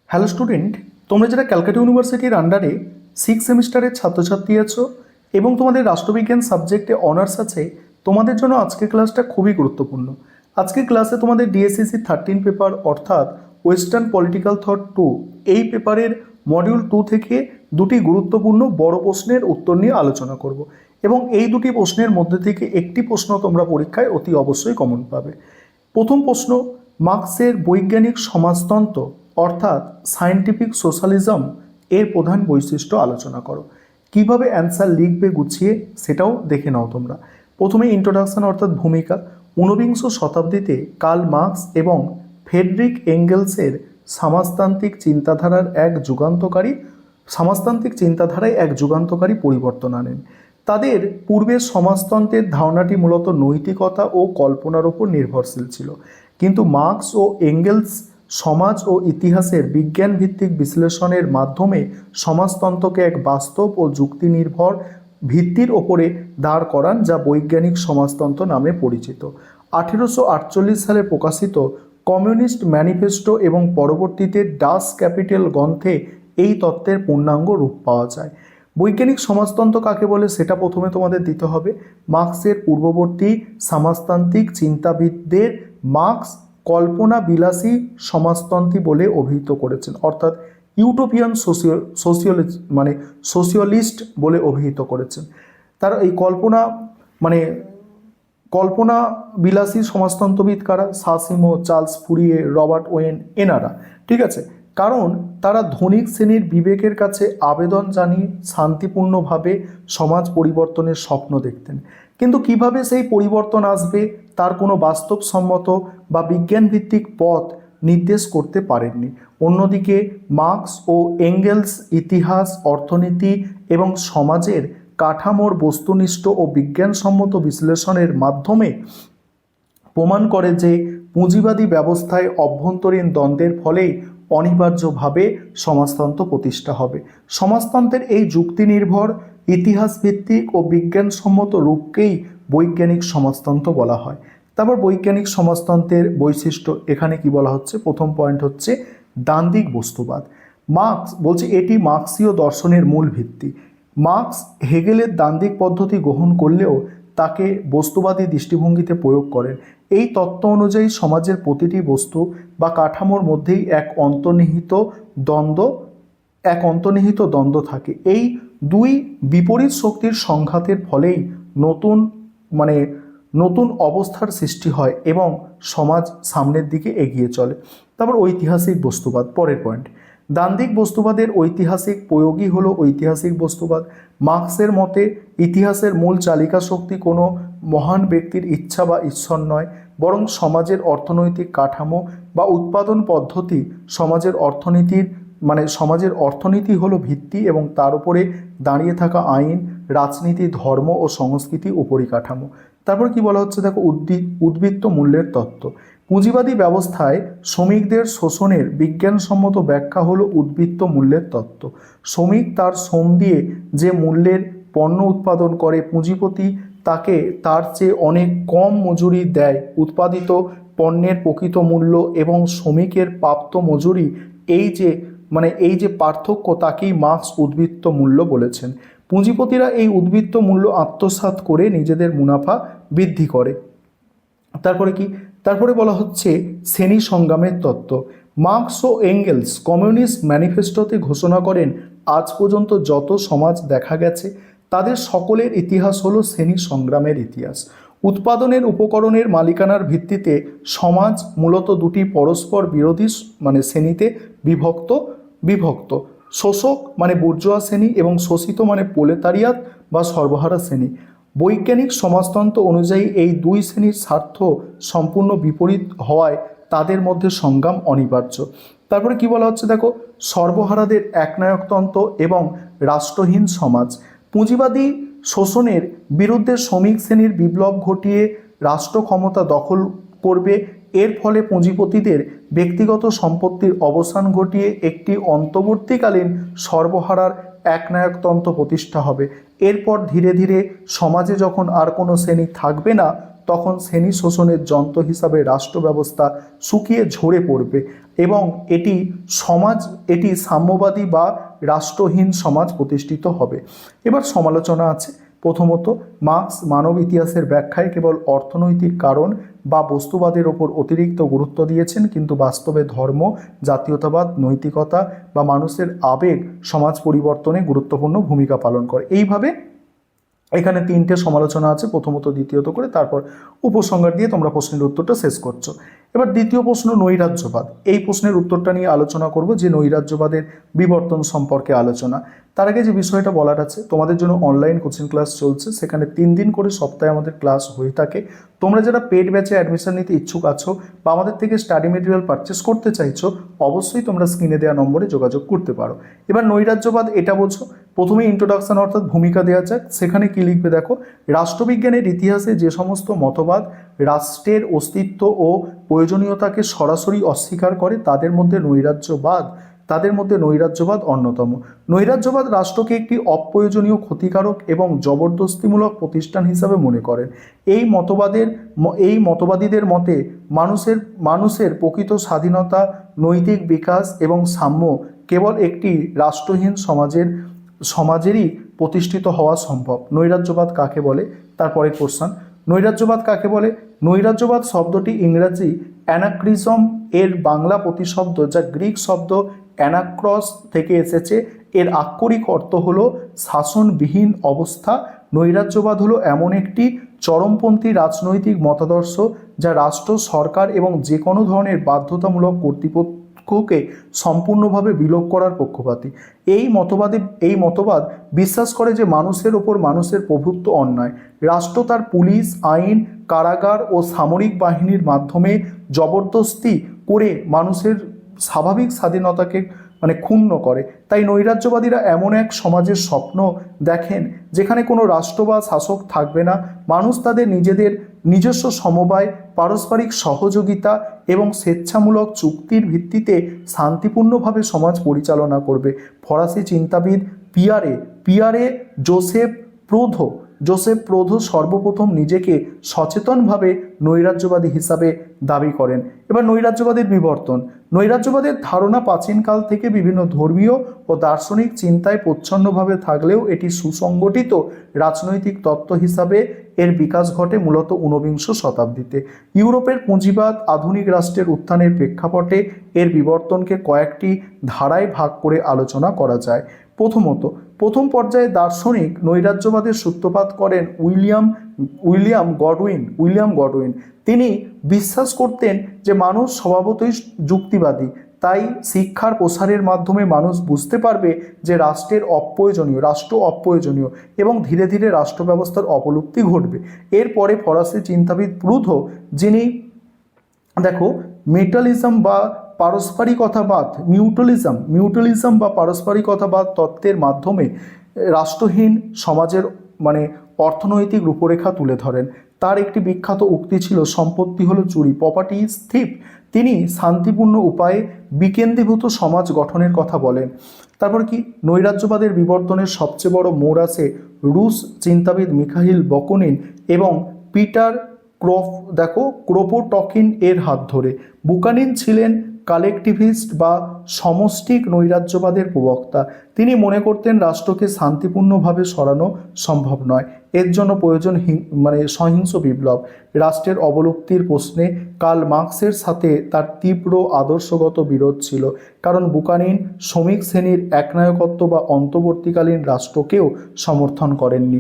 Hello student, তোমরা যারা ক্যালকাটা ইউনিভার্সিটির আন্ডারে 6 সেমিস্টারের ছাত্রছাত্রী আছো এবং তোমাদের রাষ্ট্রবিজ্ঞান সাবজেক্টে অনার্স আছে, তোমাদের জন্য আজকের ক্লাসটা খুবই গুরুত্বপূর্ণ। আজকের ক্লাসে তোমাদের ডিএসসিসি 13 পেপার অর্থাৎ ওয়েস্টার্ন পলিটিক্যাল থট 2 এই পেপারের মডিউল 2 থেকে দুটি গুরুত্বপূর্ণ বড় প্রশ্নের উত্তর নিয়ে আলোচনা করব এবং এই দুটি প্রশ্নের মধ্যে থেকে একটি প্রশ্ন তোমরা পরীক্ষায় অতি অবশ্যই কমন পাবে। প্রথম প্রশ্ন, মার্ক্সের বৈজ্ঞানিক সমাজতন্ত্র অর্থাৎ সায়েন্টিফিক সোশ্যালিজম এর প্রধান বৈশিষ্ট্য আলোচনা করো। কিভাবে অ্যান্সার লিখবে গুছিয়ে সেটাও দেখে নাও তোমরা। প্রথমে ইন্ট্রোডাকশন অর্থাৎ ভূমিকা। ঊনবিংশ শতাব্দীতে কার্ল মার্ক্স এবং ফ্রেডরিক এঙ্গেলসের সমাজতান্ত্রিক চিন্তাধারায় এক যুগান্তকারী পরিবর্তন আনেন। তাদের পূর্বের সমাজতন্ত্রের ধারণাটি মূলত নৈতিকতা ও কল্পনার উপর নির্ভরশীল ছিল, কিন্তু মার্ক্স ও এঙ্গেলস সমাজ ও ইতিহাসের বিজ্ঞানভিত্তিক বিশ্লেষণের মাধ্যমে সমাজতন্ত্রকে এক বাস্তব ও যুক্তি নির্ভর ভিত্তির ওপরে দাঁড় করান, যা বৈজ্ঞানিক সমাজতন্ত্র নামে পরিচিত। 1848 সালে প্রকাশিত কমিউনিস্ট ম্যানিফেস্টো এবং পরবর্তীতে ডাস ক্যাপিটাল গ্রন্থে এই তত্ত্বের পূর্ণাঙ্গ রূপ পাওয়া যায়। বৈজ্ঞানিক সমাজতন্ত্র কাকে বলে সেটা প্রথমে তোমাদের দিতে হবে। মার্ক্সের পূর্ববর্তী সমাজতান্ত্রিক চিন্তাবিদদের মার্ক্স কল্পনা বিলাসী সমাজতন্ত্রী বলে অভিহিত করেছেন, অর্থাৎ ইউটোপিয়ান সোশিয়ালিস্ট বলে অভিহিত করেছেন। তার এই কল্পনা বিলাসী সমাজতন্ত্রবিদ কারা? সাসিমো, চার্লস ফুরিয়ে, রবার্ট ওয়েন, এনারা। ঠিক আছে, কারণ তারা ধনিক শ্রেণীর বিবেকের কাছে আবেদন জানিয়ে শান্তিপূর্ণভাবে সমাজ পরিবর্তনের স্বপ্ন দেখতেন, কিন্তু কিভাবে সেই পরিবর্তন আসবে তার কোনো বাস্তবসম্মত বা বিজ্ঞানভিত্তিক পথ নির্দেশ করতে পারেননি। অন্যদিকে মার্ক্স ও এঙ্গেলস ইতিহাস, অর্থনীতি এবং সমাজের কাঠামোর বস্তুনিষ্ঠ ও বিজ্ঞানসম্মত বিশ্লেষণের মাধ্যমে প্রমাণ করে যে পুঁজিবাদী ব্যবস্থায় অভ্যন্তরীণ দ্বন্দ্বের ফলেই অনিবার্যভাবে সমাজতন্ত্র প্রতিষ্ঠা হবে। সমাজতন্ত্রের এই যুক্তি নির্ভর, ইতিহাস ভিত্তিক ও বিজ্ঞানসম্মত রূপকেই বৈজ্ঞানিক সমাজতন্ত্র বলা হয়। তারপর বৈজ্ঞানিক সমাজতন্ত্রের বৈশিষ্ট্য এখানে কি বলা হচ্ছে? প্রথম পয়েন্ট হচ্ছে দ্বান্দ্বিক বস্তুবাদ। মার্ক্স বলছে এটি মার্ক্সীয় দর্শনের মূল ভিত্তি। মার্ক্স হেগেলের দ্বান্দ্বিক পদ্ধতি গ্রহণ করলেও তাকে বস্তুবাদী দৃষ্টিভঙ্গিতে প্রয়োগ করেন। এই তত্ত্ব অনুযায়ী সমাজের প্রতিটি বস্তু বা কাঠামোর মধ্যেই এক অন্তর্নিহিত দ্বন্দ্ব থাকে। এই দুই বিপরীত শক্তির সংঘাতের ফলেই নতুন অবস্থার সৃষ্টি হয় এবং সমাজ সামনের দিকে এগিয়ে চলে। তারপর ঐতিহাসিক বস্তুবাদ, পরের পয়েন্ট। দ্বান্দ্বিক বস্তুবাদের ঐতিহাসিক প্রয়োগই হলো ঐতিহাসিক বস্তুবাদ। মার্ক্সের মতে ইতিহাসের মূল চালিকা শক্তি কোনো মহান ব্যক্তির ইচ্ছা বা ঈশ্বর নয়, বরং সমাজের অর্থনৈতিক কাঠামো বা উৎপাদন পদ্ধতি। সমাজের অর্থনীতি হলো ভিত্তি এবং তার উপরে দাঁড়িয়ে থাকা আইন, রাজনীতি, ধর্ম ও সংস্কৃতি উপরিকাঠামো। তারপর কি বলা হচ্ছে দেখো, উদ্বৃত্ত মূল্যের তত্ত্ব। পুঁজিবাদী ব্যবস্থায় শ্রমিকদের শোষণের বিজ্ঞানসম্মত ব্যাখ্যা হলো উদ্বৃত্ত মূল্যের তত্ত্ব। শ্রমিক তার শ্রম দিয়ে যে মূল্যের পণ্য উৎপাদন করে, পুঁজিপতি তাকে তার চেয়ে অনেক কম মজুরি দেয়। উৎপাদিত পণ্যের প্রকৃত মূল্য এবং শ্রমিকের প্রাপ্ত মজুরি এই যে পার্থক্য, তাকেই মার্ক্স উদ্বৃত্ত মূল্য বলেছেন। পুঁজিপতিরা এই উদ্বৃত্ত মূল্য আত্মসাৎ করে নিজেদের মুনাফা বৃদ্ধি করে। তারপরে বলা হচ্ছে শ্রেণী সংগ্রামের তত্ত্ব। মার্ক্স ও এঙ্গেলস কমিউনিস্ট ম্যানিফেস্টোতে ঘোষণা করেন, আজ পর্যন্ত যত সমাজ দেখা গেছে তাদের সকলের ইতিহাস হলো শ্রেণী সংগ্রামের ইতিহাস। উৎপাদনের উপকরণের মালিকানার ভিত্তিতে সমাজ মূলত দুটি পরস্পর বিরোধী শ্রেণীতে বিভক্ত। শোষক বুর্জোয়া শ্রেণী এবং শোষিত প্রোলেতারিয়াত বা সর্বহারা শ্রেণী। বৈজ্ঞানিক সমাজতন্ত্র অনুযায়ী এই দুই শ্রেণীর স্বার্থ সম্পূর্ণ বিপরীত হওয়ায় তাদের মধ্যে সংগ্রাম অনিবার্য। তারপরে কি বলা হচ্ছে দেখো, সর্বহারাদের একনায়কতন্ত্র এবং রাষ্ট্রহীন সমাজ। পুঁজিবাদী শোষণের বিরুদ্ধে শ্রমিক শ্রেণীর বিপ্লব ঘটিয়ে রাষ্ট্র ক্ষমতা দখল করবে। এর ফলে পুঁজিপতিদের ব্যক্তিগত সম্পত্তির অবসান ঘটিয়ে একটি অন্তর্বর্তীকালীন সর্বহারার একনায়কতন্ত্র প্রতিষ্ঠা হবে। এরপর ধীরে ধীরে সমাজে যখন আর কোনো শ্রেণী থাকবে না, তখন শ্রেণী শোষণের যন্ত্র হিসাবে রাষ্ট্র ব্যবস্থা শুকিয়ে ঝরে পড়বে এবং এটি সাম্যবাদী বা রাষ্ট্রহীন সমাজ প্রতিষ্ঠিত হবে। এবার সমালোচনা আছে। প্রথমত, মার্কস মানব ইতিহাসের ব্যাখ্যায় কেবল অর্থনৈতিক কারণ বা বস্তুবাদের ওপর অতিরিক্ত গুরুত্ব দিয়েছেন, কিন্তু বাস্তবে ধর্ম, জাতীয়তাবাদ, নৈতিকতা বা মানুষের আবেগ সমাজ পরিবর্তনে গুরুত্বপূর্ণ ভূমিকা পালন করে। এইভাবে এখানে তিনটে সমালোচনা আছে, প্রথমত দ্বিতীয়ত করে, তারপর উপসংহার দিয়ে তোমরা প্রশ্নের উত্তরটা শেষ করছো। এবার দ্বিতীয় প্রশ্ন, নৈরাজ্যবাদ। এই প্রশ্নের উত্তরটা নিয়ে আলোচনা করব, যে নৈরাজ্যবাদের বিবর্তন সম্পর্কে আলোচনা। তার আগে যে বিষয়টা বলার আছে, তোমাদের জন্য অনলাইন কোচিং ক্লাস চলছে, সেখানে 3 দিন করে সপ্তাহে আমাদের ক্লাস হয়ে থাকে। তোমরা যারা পেড ব্যাচে অ্যাডমিশন নিতে ইচ্ছুক আছো বা আমাদের থেকে স্টাডি মেটেরিয়াল পারচেস করতে চাইছো, অবশ্যই তোমরা স্ক্রিনে দেওয়া নম্বরে যোগাযোগ করতে পারো। এবার নৈরাজ্যবাদ এটা বোঝো। প্রথমে ইন্ট্রোডাকশন অর্থাৎ ভূমিকা দেওয়া যাক। সেখানে কি লিখবে দেখো, রাষ্ট্রবিজ্ঞানের ইতিহাসে যে সমস্ত মতবাদ রাষ্ট্রের অস্তিত্ব ও প্রয়োজনীয়তাকে সরাসরি অস্বীকার করে তাদের মধ্যে নৈরাজ্যবাদ অন্যতম। নৈরাজ্যবাদ রাষ্ট্রকে একটি অপ্রয়োজনীয়, ক্ষতিকারক এবং জবরদস্তিমূলক প্রতিষ্ঠান হিসাবে মনে করেন। এই মতবাদীদের মতে মানুষের প্রকৃত স্বাধীনতা, নৈতিক বিকাশ এবং সাম্য কেবল একটি রাষ্ট্রহীন সমাজেরই প্রতিষ্ঠিত হওয়া সম্ভব। নৈরাজ্যবাদ কাকে বলে? তারপরে কোশ্চেন, নৈরাজ্যবাদ কাকে বলে? নৈরাজ্যবাদ শব্দটি ইংরাজি অ্যানাক্রিজম এর বাংলা প্রতিশব্দ, যা গ্রিক শব্দ অ্যানাক্রস থেকে এসেছে। এর আক্ষরিক অর্থ হলো শাসনবিহীন অবস্থা। নৈরাজ্যবাদ হলো এমন একটি চরমপন্থী রাজনৈতিক মতাদর্শ যা রাষ্ট্র, সরকার এবং যে কোনো ধরনের বাধ্যতামূলক কর্তৃপক্ষকে সম্পূর্ণভাবে বিলোপ করার পক্ষপাতী। এই মতবাদ বিশ্বাস করে যে মানুষের ওপর মানুষের প্রভুত্ব অন্যায়। রাষ্ট্র তার পুলিশ, আইন, কারাগার ও সামরিক বাহিনীর মাধ্যমে জবরদস্তি করে মানুষের স্বাভাবিক স্বাধীনতাকে ক্ষুণ্ণ করে। তাই নৈরাজ্যবাদীরা এমন এক সমাজের স্বপ্ন দেখেন যেখানে কোনো রাষ্ট্র বা শাসক থাকবে না। মানুষ তাদের নিজস্ব সমবায়, পারস্পরিক সহযোগিতা এবং স্বেচ্ছামূলক চুক্তির ভিত্তিতে শান্তিপূর্ণভাবে সমাজ পরিচালনা করবে। ফরাসি চিন্তাবিদ পিয়ারে জোসেফ প্রোধো সর্বপ্রথম নিজেকে সচেতনভাবে নৈরাজ্যবাদী হিসাবে দাবি করেন। এবার নৈরাজ্যবাদের বিবর্তন। নৈরাজ্যবাদের ধারণা প্রাচীনকাল থেকে বিভিন্ন ধর্মীয় ও দার্শনিক চিন্তায় প্রচ্ছন্নভাবে থাকলেও এটি সুসংগঠিত রাজনৈতিক তত্ত্ব হিসাবে এর বিকাশ ঘটে মূলত ঊনবিংশ শতাব্দীতে। ইউরোপের পুঁজিবাদ আধুনিক রাষ্ট্রের উত্থানের প্রেক্ষাপটে এর বিবর্তনকে কয়েকটি ধারায় ভাগ করে আলোচনা করা যায়। প্রথম পর্যায়ে দার্শনিক নৈরাজ্যবাদের সূত্রপাত করেন উইলিয়াম গডউইন। তিনি বিশ্বাস করতেন যে মানুষ স্বভাবতই যুক্তিবাদী, তাই শিক্ষার প্রসারের মাধ্যমে মানুষ বুঝতে পারবে যে রাষ্ট্র অপ্রয়োজনীয় এবং ধীরে ধীরে রাষ্ট্র ব্যবস্থার অবলুপ্তি ঘটবে। এরপরে ফরাসি চিন্তাবিদ প্রুধো, যিনি মিউটালিজম বা পারস্পরিকতাবাদ তত্ত্বের মাধ্যমে রাষ্ট্রহীন সমাজের অর্থনৈতিক রূপরেখা তুলে ধরেন। তার একটি বিখ্যাত উক্তি ছিল, সম্পত্তি হলো চুরি, প্রপার্টি ইজ থিফ। তিনি শান্তিপূর্ণ উপায়ে বিকেন্দ্রীভূত সমাজ গঠনের কথা বলেন। তারপর কি, নৈরাজ্যবাদের বিবর্তনের সবচেয়ে বড় মোড় আসে রুশ চিন্তাবিদ মিখাইল বাকুনিন এবং পিটার ক্রোপোটকিন এর হাত ধরে। বুকানিন ছিলেন কালেকটিভিস্ট বা সমষ্টিক নৈরাজ্যবাদের প্রবক্তা। তিনি মনে করতেন রাষ্ট্রকে শান্তিপূর্ণভাবে সরানো সম্ভব নয়, এর জন্য প্রয়োজন সহিংস বিপ্লব। রাষ্ট্রের অবলুপ্তির প্রশ্নে কার্ল মার্কসের সাথে তার তীব্র আদর্শগত বিরোধ ছিল, কারণ বুকানিন শ্রমিক শ্রেণীর একনায়কত্ব বা অন্তর্বর্তীকালীন রাষ্ট্রকেও সমর্থন করেননি।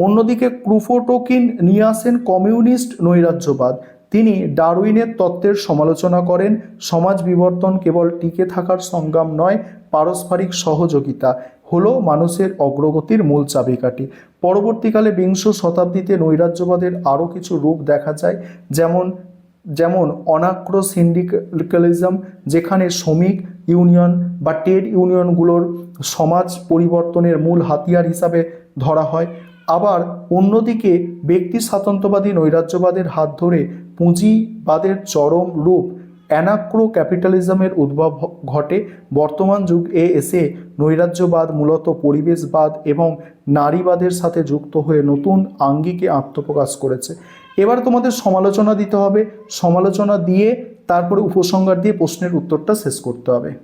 অন্যদিকে ক্রোপোটকিন নিয়ে আসেন কমিউনিস্ট নৈরাজ্যবাদ। তিনি ডারউইনের তত্ত্বের সমালোচনা করেন। সমাজ বিবর্তন কেবল টিকে থাকার সংগ্রাম নয়, পারস্পরিক সহযোগিতা হলো মানুষের অগ্রগতির মূল চাবিকাঠি। পরবর্তীকালে বিংশ শতাব্দীতে নৈরাজ্যবাদের আরও কিছু রূপ দেখা যায়, যেমন অনাক্রো সিন্ডিক্যালিজম, যেখানে শ্রমিক ইউনিয়ন বা ট্রেড ইউনিয়নগুলোর সমাজ পরিবর্তনের মূল হাতিয়ার হিসাবে ধরা হয়। আবার অন্যদিকে ব্যক্তি স্বাতন্ত্র্যবাদী নৈরাজ্যবাদের হাত ধরে পুঁজিবাদের চরম রূপ অ্যানাক্রো ক্যাপিটালিজমের উদ্ভব ঘটে। বর্তমান যুগে এসে নৈরাজ্যবাদ মূলত পরিবেশবাদ এবং নারীবাদের সাথে যুক্ত হয়ে নতুন আঙ্গিকে আত্মপ্রকাশ করেছে। এবার তোমাদের সমালোচনা দিতে হবে, সমালোচনা দিয়ে তারপরে উপসংহার দিয়ে প্রশ্নের উত্তরটা শেষ করতে হবে।